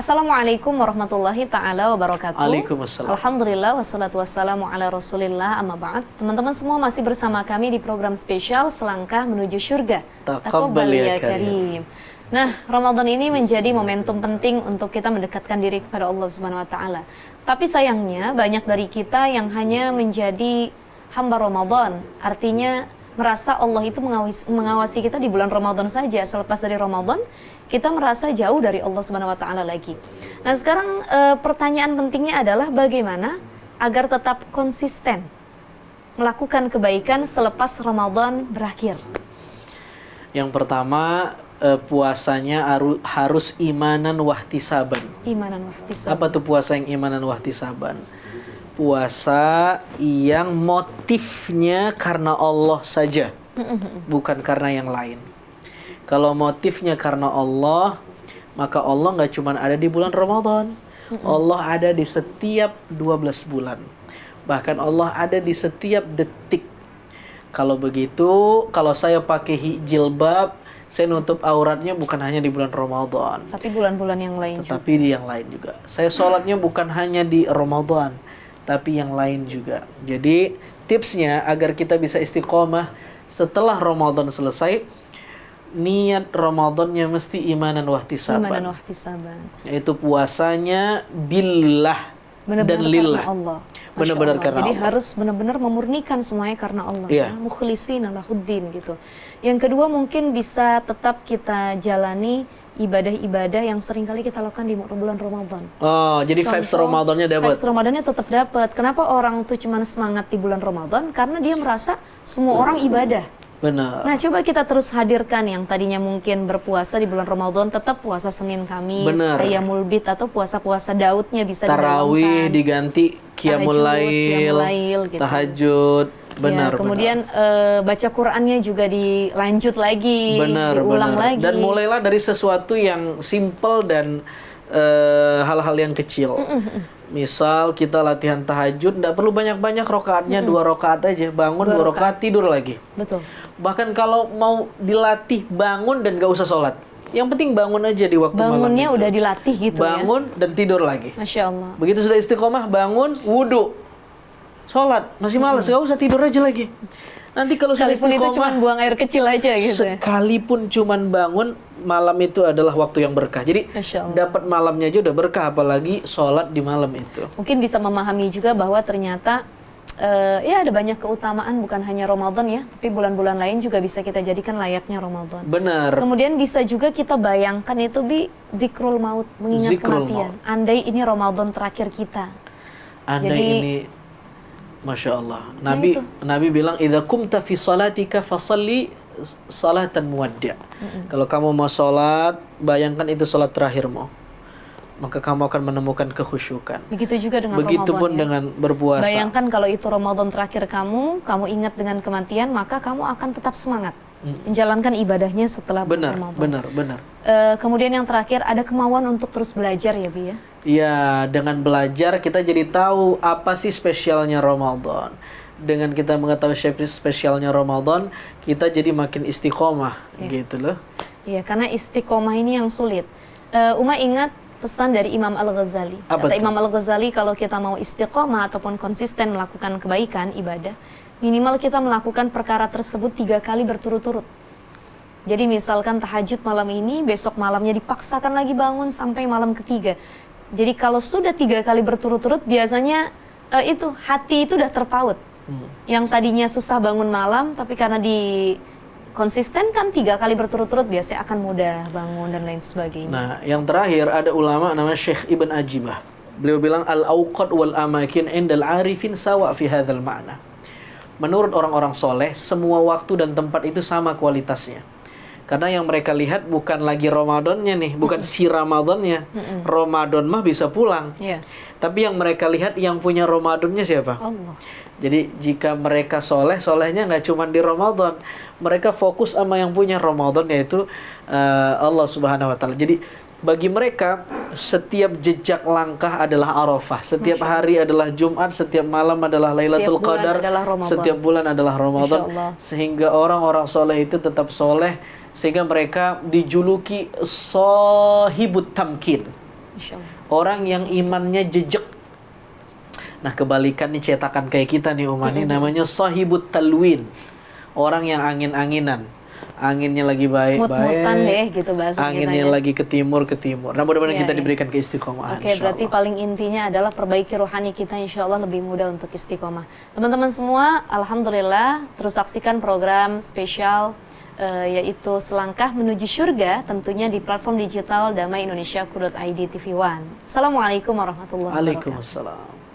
Assalamualaikum warahmatullahi ta'ala wabarakatuh. Waalaikumsalam. Alhamdulillah, wassalatu wassalamu ala rasulillah, amma ba'd. Teman-teman semua masih bersama kami di program spesial Selangkah Menuju Syurga. Taqabbal ya karim. Nah, Ramadan ini menjadi momentum penting untuk kita mendekatkan diri kepada Allah Subhanahu wa Ta'ala. Tapi sayangnya banyak dari kita yang hanya menjadi hamba Ramadan. Artinya merasa Allah itu mengawasi kita di bulan Ramadan saja. Selepas dari Ramadan, kita merasa jauh dari Allah Subhanahu wa Ta'ala lagi. Nah, sekarang pertanyaan pentingnya adalah bagaimana agar tetap konsisten melakukan kebaikan selepas Ramadan berakhir. Yang pertama, puasanya harus imanan wahtisaban. Imanan wahtisaban. Apa tuh puasa yang imanan wahtisaban? Puasa yang motifnya karena Allah saja, bukan karena yang lain. Kalau motifnya karena Allah, maka Allah nggak cuma ada di bulan Ramadan. Allah ada di setiap 12 bulan. Bahkan Allah ada di setiap detik. Kalau begitu, kalau saya pakai jilbab, saya nutup auratnya bukan hanya di bulan Ramadan, tapi bulan-bulan yang lain tetapi di yang lain juga. Saya sholatnya bukan hanya di Ramadan, tapi yang lain juga. Jadi tipsnya agar kita bisa istiqomah setelah Ramadan selesai, niat Ramadannya mesti imanan wahtisaban. Imanan wahtisaban. Yaitu puasanya billah dan lillah. Allah. Benar-benar karena Jadi Allah. harus benar-benar memurnikan semuanya karena Allah. Iya. Mukhlishina lahuddin gitu. Yang kedua mungkin bisa tetap kita jalani ibadah-ibadah yang sering kali kita lakukan di bulan Ramadan. Oh, jadi vibes Ramadannya dapat. Vibes Ramadannya tetap dapat. Kenapa orang tuh cuma semangat di bulan Ramadan? Karena dia merasa semua orang ibadah. Benar. Nah, coba kita terus hadirkan yang tadinya mungkin berpuasa di bulan Ramadan, tetap puasa Senin Kamis, Ayyamul Bid, atau puasa-puasa Daudnya bisa Tarawih diganti Qiyamul Lail, gitu. Tahajud. Benar, ya, kemudian baca Qur'annya juga dilanjut lagi, diulang lagi. Dan mulailah dari sesuatu yang simple dan hal-hal yang kecil. Misal kita latihan tahajud, tidak perlu banyak-banyak rokaatnya, 2 rokaat aja. Bangun 2 rokaat, tidur lagi. Betul. Bahkan kalau mau dilatih bangun dan gak usah sholat, yang penting bangun aja di waktu malam. Bangunnya udah dilatih gitu. Bangun dan tidur lagi. Masya Allah. Begitu sudah istiqomah, bangun, wudhu, sholat, masih malas, gak usah, tidur aja lagi. Nanti kalau sudah Sekalipun istiqomah, itu cuma buang air kecil aja gitu. Sekalipun cuma bangun, malam itu adalah waktu yang berkah. Jadi dapat malamnya aja udah berkah, apalagi sholat di malam itu. Mungkin bisa memahami juga bahwa ternyata ya ada banyak keutamaan, bukan hanya Ramadan ya, tapi bulan-bulan lain juga bisa kita jadikan layaknya Ramadan. Benar. Kemudian bisa juga kita bayangkan itu zikrul maut, mengingat Zikrul kematian. maut. Andai ini Ramadan terakhir kita. Andai ini, Masya Allah. Nabi bilang, idza kumta fi salatika fasalli salatan muwaddi'. Kalau kamu mau sholat, bayangkan itu sholat terakhirmu, maka kamu akan menemukan kekhusyukan. Begitu juga dengan Begitupun Ramadan, dengan berpuasa. Bayangkan kalau itu Ramadan terakhir kamu ingat dengan kematian, maka kamu akan tetap semangat menjalankan ibadahnya setelah Ramadan. Benar. Kemudian yang terakhir, ada kemauan untuk terus belajar ya, Bi ya? Iya, dengan belajar kita jadi tahu apa sih spesialnya Ramadan. Dengan kita mengetahui spesialnya Ramadan, kita jadi makin istiqomah, gitu loh. Iya, karena istiqomah ini yang sulit. Uma ingat pesan dari Imam Al-Ghazali. Kata Imam Al-Ghazali, kalau kita mau istiqomah ataupun konsisten melakukan kebaikan, ibadah, minimal kita melakukan perkara tersebut 3 kali berturut-turut. Jadi misalkan tahajud malam ini, besok malamnya dipaksakan lagi bangun sampai malam ketiga. Jadi kalau sudah 3 kali berturut-turut, biasanya itu hati itu udah terpaut. Yang tadinya susah bangun malam, tapi karena konsisten kan 3 kali berturut-turut, biasanya akan mudah bangun dan lain sebagainya. Nah, yang terakhir ada ulama namanya Syekh Ibn Ajibah. Beliau bilang al-awqat wal amakin indal arifin sawa fi hadzal ma'na. Menurut orang-orang soleh, semua waktu dan tempat itu sama kualitasnya. Karena yang mereka lihat bukan lagi Ramadannya nih, bukan si Ramadannya. Ramadan mah bisa pulang. Tapi yang mereka lihat yang punya Ramadannya siapa? Allah. Jadi jika mereka solehnya nggak cuma di Ramadan, mereka fokus sama yang punya Ramadan, yaitu Allah Subhanahu Wa Taala. Jadi bagi mereka setiap jejak langkah adalah Arafah, setiap hari adalah Jumat, setiap malam adalah Lailatul Qadar, setiap bulan adalah Ramadan, sehingga orang-orang soleh itu tetap soleh, sehingga mereka dijuluki Shahibut Tamkin. Insya Allah. Orang yang imannya jejek. Nah, kebalikannya cetakan kayak kita nih Uma, ini namanya sahibut talwin. Orang yang angin-anginan. Anginnya lagi baik-baik. Mut-mutan deh gitu bahasa anginnya kita ya. lagi ke timur. Nah, mudah-mudahan Iya, kita iya. diberikan keistiqomahan. Oke, berarti paling intinya adalah perbaiki rohani kita, insya Allah lebih mudah untuk istiqomah. Teman-teman semua, alhamdulillah terus saksikan program spesial yaitu Selangkah Menuju Surga, tentunya di platform digital Damai Indonesia.id TV One. Assalamualaikum warahmatullahi wabarakatuh. Waalaikumsalam.